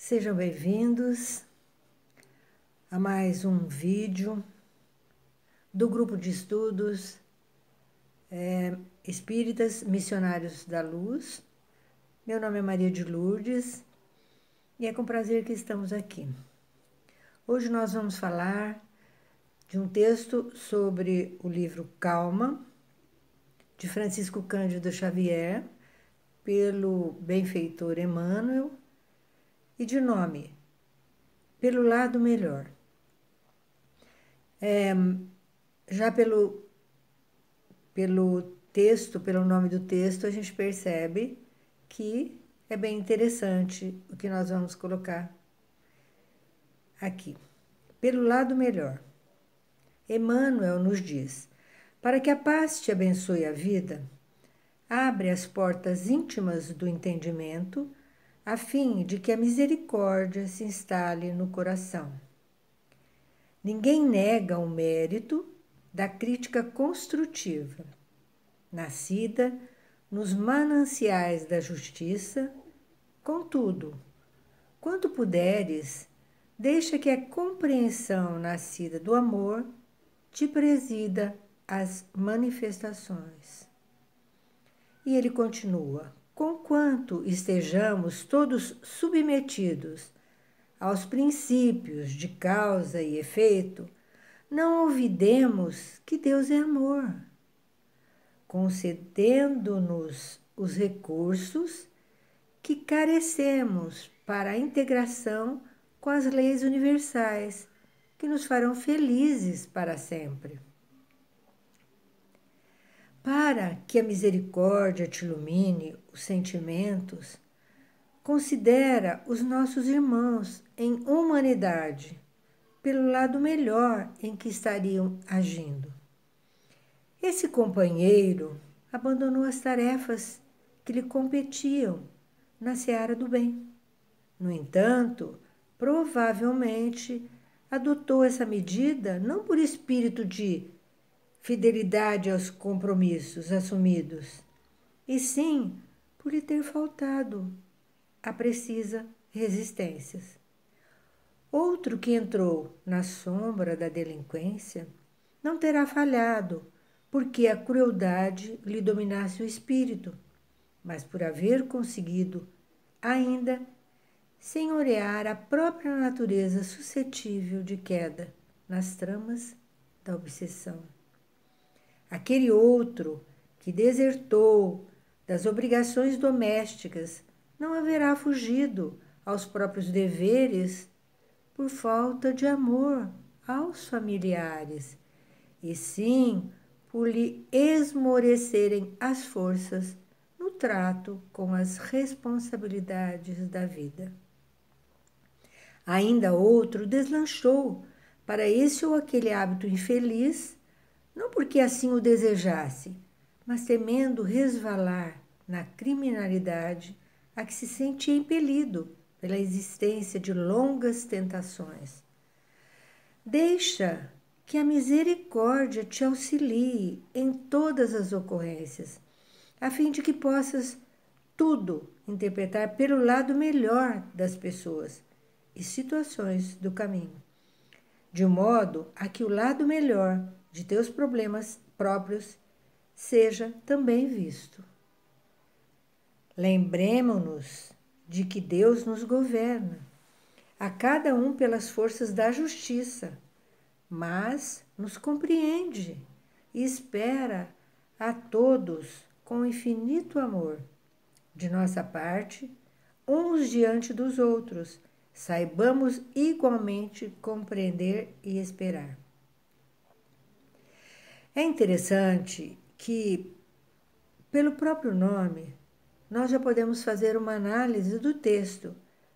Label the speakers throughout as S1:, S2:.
S1: Sejam bem-vindos a mais um vídeo do grupo de estudos Espíritas Missionários da Luz. Meu nome é Maria de Lourdes e é com prazer que estamos aqui. Hoje nós vamos falar de um texto sobre o livro Calma, de Francisco Cândido Xavier, pelo benfeitor Emmanuel, e de nome Pelo Lado Melhor. Já pelo texto, pelo nome do texto, a gente percebe que é bem interessante o que nós vamos colocar aqui. Pelo lado melhor. Emmanuel nos diz: para que a paz te abençoe a vida, abre as portas íntimas do entendimento, a fim de que a misericórdia se instale no coração. Ninguém nega o mérito da crítica construtiva, nascida nos mananciais da justiça. Contudo, quando puderes, deixa que a compreensão nascida do amor te presida as manifestações. E ele continua: conquanto estejamos todos submetidos aos princípios de causa e efeito, não olvidemos que Deus é amor, concedendo-nos os recursos que carecemos para a integração com as leis universais, que nos farão felizes para sempre. Para que a misericórdia te ilumine os sentimentos, considera os nossos irmãos em humanidade, pelo lado melhor em que estariam agindo. Esse companheiro abandonou as tarefas que lhe competiam na seara do bem. No entanto, provavelmente adotou essa medida não por espírito de fidelidade aos compromissos assumidos, e sim por lhe ter faltado a precisa resistências. Outro que entrou na sombra da delinquência não terá falhado porque a crueldade lhe dominasse o espírito, mas por haver conseguido ainda senhorear a própria natureza suscetível de queda nas tramas da obsessão. Aquele outro que desertou das obrigações domésticas não haverá fugido aos próprios deveres por falta de amor aos familiares, e sim por lhe esmorecerem as forças no trato com as responsabilidades da vida. Ainda outro deslanchou para esse ou aquele hábito infeliz, não porque assim o desejasse, mas temendo resvalar na criminalidade a que se sentia impelido pela existência de longas tentações. Deixa que a misericórdia te auxilie em todas as ocorrências, a fim de que possas tudo interpretar pelo lado melhor das pessoas e situações do caminho, de modo a que o lado melhor de teus problemas próprios seja também visto. Lembremo-nos de que Deus nos governa, a cada um pelas forças da justiça, mas nos compreende e espera a todos com infinito amor. De nossa parte, uns diante dos outros, saibamos igualmente compreender e esperar. É interessante que, pelo próprio nome, nós já podemos fazer uma análise do texto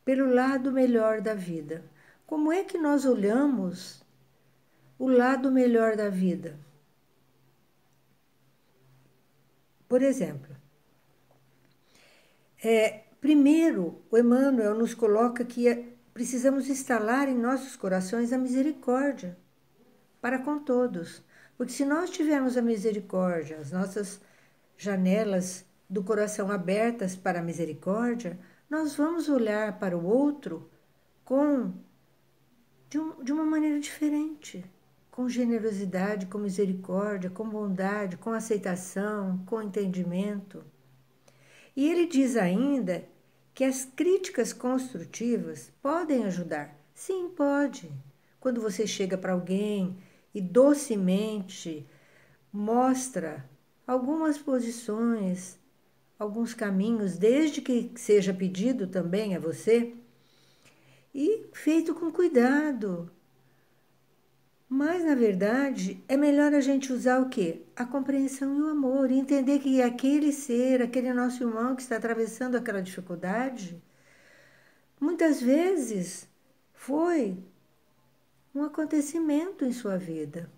S1: pelo lado melhor da vida. Como é que nós olhamos o lado melhor da vida? Por exemplo, primeiro, o Emmanuel nos coloca que precisamos instalar em nossos corações a misericórdia para com todos. Porque se nós tivermos a misericórdia, as nossas janelas do coração abertas para a misericórdia, nós vamos olhar para o outro com de uma maneira diferente, com generosidade, com misericórdia, com bondade, com aceitação, com entendimento. E ele diz ainda que as críticas construtivas podem ajudar. Sim, pode. Quando você chega para alguém e docemente mostra algumas posições, alguns caminhos, desde que seja pedido também a você, e feito com cuidado. Mas, na verdade, é melhor a gente usar o quê? A compreensão e o amor. E entender que aquele ser, aquele nosso irmão que está atravessando aquela dificuldade, muitas vezes foi um acontecimento em sua vida.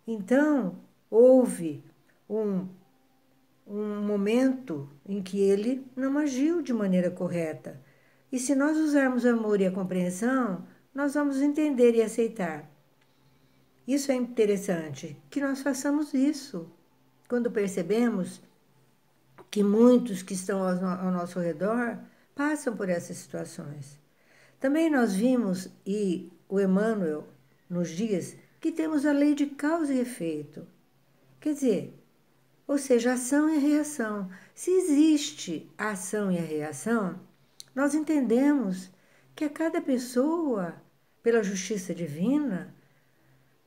S1: Então, houve um momento em que ele não agiu de maneira correta. E se nós usarmos o amor e a compreensão, nós vamos entender e aceitar. Isso é interessante, que nós façamos isso. Quando percebemos que muitos que estão ao nosso redor passam por essas situações. Também nós vimos, e o Emmanuel nos diz, que temos a lei de causa e efeito. Quer dizer, ou seja, ação e reação. Se existe a ação e a reação, nós entendemos que a cada pessoa, pela justiça divina,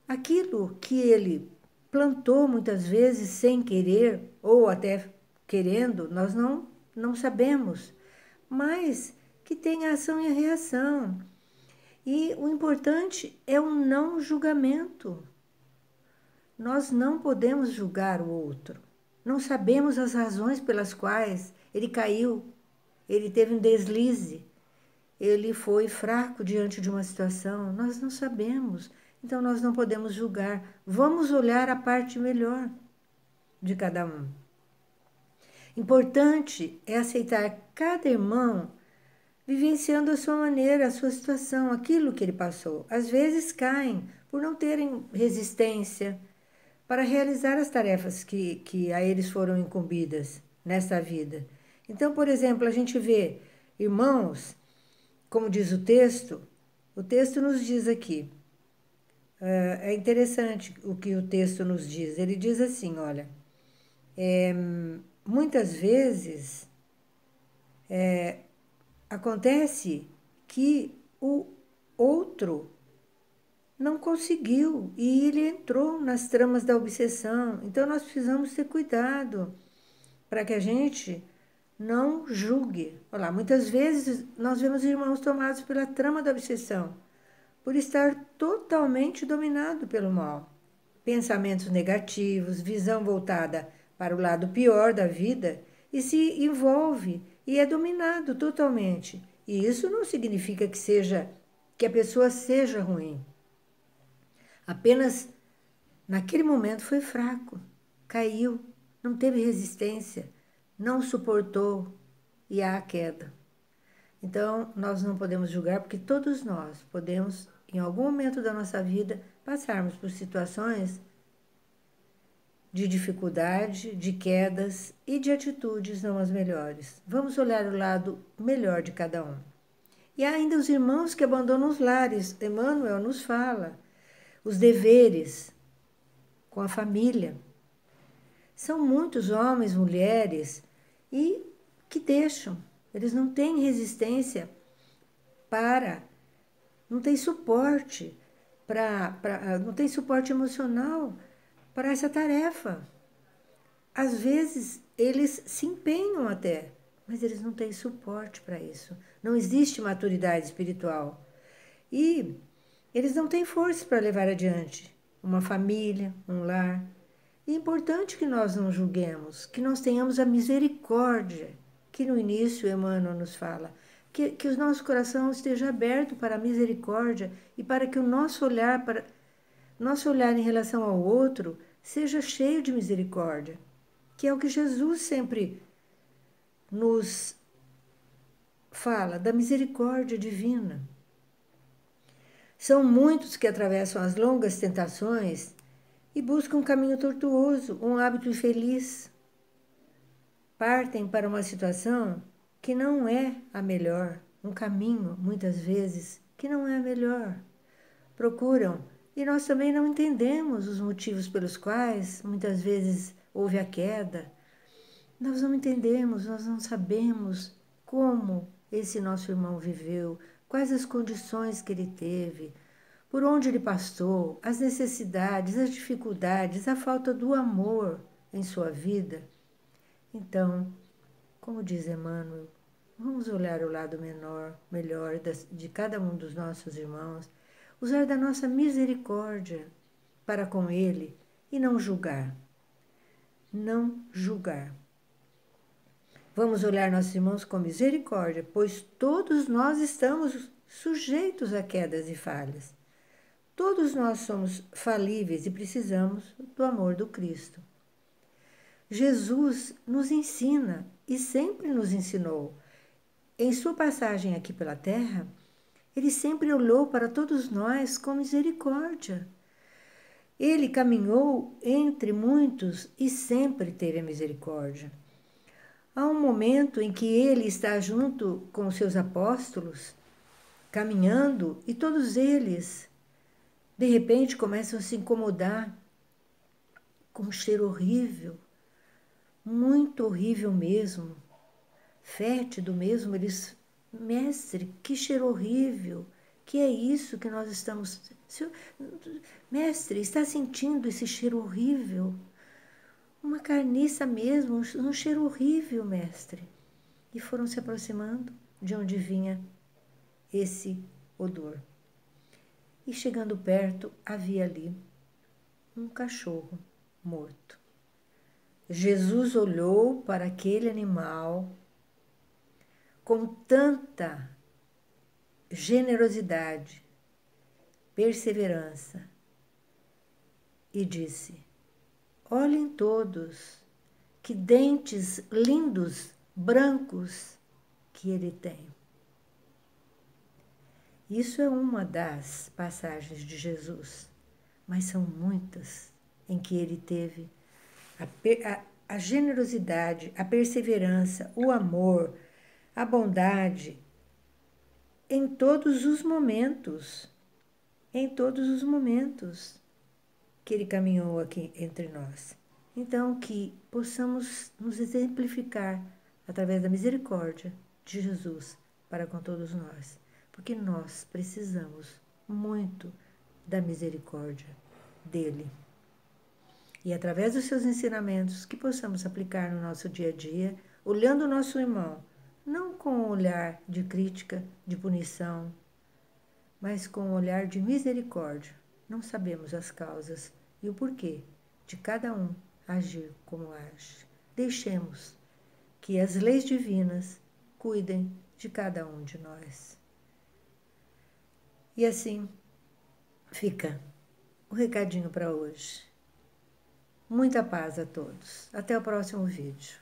S1: aquilo que ele plantou muitas vezes sem querer ou até querendo, nós não sabemos, mas que tem a ação e a reação. E o importante é o não julgamento. Nós não podemos julgar o outro. Não sabemos as razões pelas quais ele caiu, ele teve um deslize, ele foi fraco diante de uma situação. Nós não sabemos. Então, nós não podemos julgar. Vamos olhar a parte melhor de cada um. Importante é aceitar cada irmão vivenciando a sua maneira, a sua situação, aquilo que ele passou. Às vezes caem por não terem resistência para realizar as tarefas que a eles foram incumbidas nesta vida. Então, por exemplo, a gente vê irmãos, como diz o texto nos diz aqui, é interessante o que o texto nos diz. Ele diz assim, olha, muitas vezes acontece que o outro não conseguiu e ele entrou nas tramas da obsessão. Então, nós precisamos ter cuidado para que a gente não julgue. Olha lá, muitas vezes nós vemos irmãos tomados pela trama da obsessão, por estar totalmente dominado pelo mal. Pensamentos negativos, visão voltada para o lado pior da vida e se envolve e é dominado totalmente. E isso não significa que a pessoa seja ruim. Apenas naquele momento foi fraco, caiu, não teve resistência, não suportou e há a queda. Então, nós não podemos julgar, porque todos nós podemos, em algum momento da nossa vida, passarmos por situações de dificuldade, de quedas e de atitudes não as melhores. Vamos olhar o lado melhor de cada um. E há ainda os irmãos que abandonam os lares. Emmanuel nos fala. Os deveres com a família. São muitos homens, mulheres, e que deixam. Eles não têm resistência não tem suporte não tem suporte emocional para essa tarefa. Às vezes eles se empenham até, mas eles não têm suporte para isso. Não existe maturidade espiritual. E eles não têm força para levar adiante uma família, um lar. E é importante que nós não julguemos, que nós tenhamos a misericórdia, que no início Emmanuel nos fala, que o nosso coração esteja aberto para a misericórdia e para que o nosso olhar em relação ao outro seja cheio de misericórdia, que é o que Jesus sempre nos fala, da misericórdia divina. São muitos que atravessam as longas tentações e buscam um caminho tortuoso, um hábito infeliz. Partem para uma situação que não é a melhor, um caminho, muitas vezes, que não é melhor. Procuram, e nós também não entendemos os motivos pelos quais muitas vezes houve a queda. Nós não entendemos, nós não sabemos como esse nosso irmão viveu, quais as condições que ele teve, por onde ele passou, as necessidades, as dificuldades, a falta do amor em sua vida. Então, como diz Emmanuel, vamos olhar o lado melhor de cada um dos nossos irmãos, usar da nossa misericórdia para com ele e não julgar. Não julgar. Vamos olhar nossos irmãos com misericórdia, pois todos nós estamos sujeitos a quedas e falhas. Todos nós somos falíveis e precisamos do amor do Cristo. Jesus nos ensina e sempre nos ensinou. Em sua passagem aqui pela terra, ele sempre olhou para todos nós com misericórdia. Ele caminhou entre muitos e sempre teve a misericórdia. Há um momento em que ele está junto com os seus apóstolos, caminhando, e todos eles, de repente, começam a se incomodar com um cheiro horrível, muito horrível mesmo, fétido mesmo. Eles, mestre, que cheiro horrível, que é isso que nós estamos... Mestre, está sentindo esse cheiro horrível? Uma carniça mesmo, um cheiro horrível, mestre. E foram se aproximando de onde vinha esse odor. E chegando perto, havia ali um cachorro morto. Jesus olhou para aquele animal com tanta generosidade, perseverança, e disse: olhem todos, que dentes lindos, brancos que ele tem. Isso é uma das passagens de Jesus, mas são muitas em que ele teve a generosidade, a perseverança, o amor, a bondade, em todos os momentos que ele caminhou aqui entre nós. Então, que possamos nos exemplificar através da misericórdia de Jesus para com todos nós, porque nós precisamos muito da misericórdia dele. E através dos seus ensinamentos, que possamos aplicar no nosso dia a dia, olhando o nosso irmão, não com um olhar de crítica, de punição, mas com um olhar de misericórdia. Não sabemos as causas e o porquê de cada um agir como age. Deixemos que as leis divinas cuidem de cada um de nós. E assim fica o recadinho para hoje. Muita paz a todos. Até o próximo vídeo.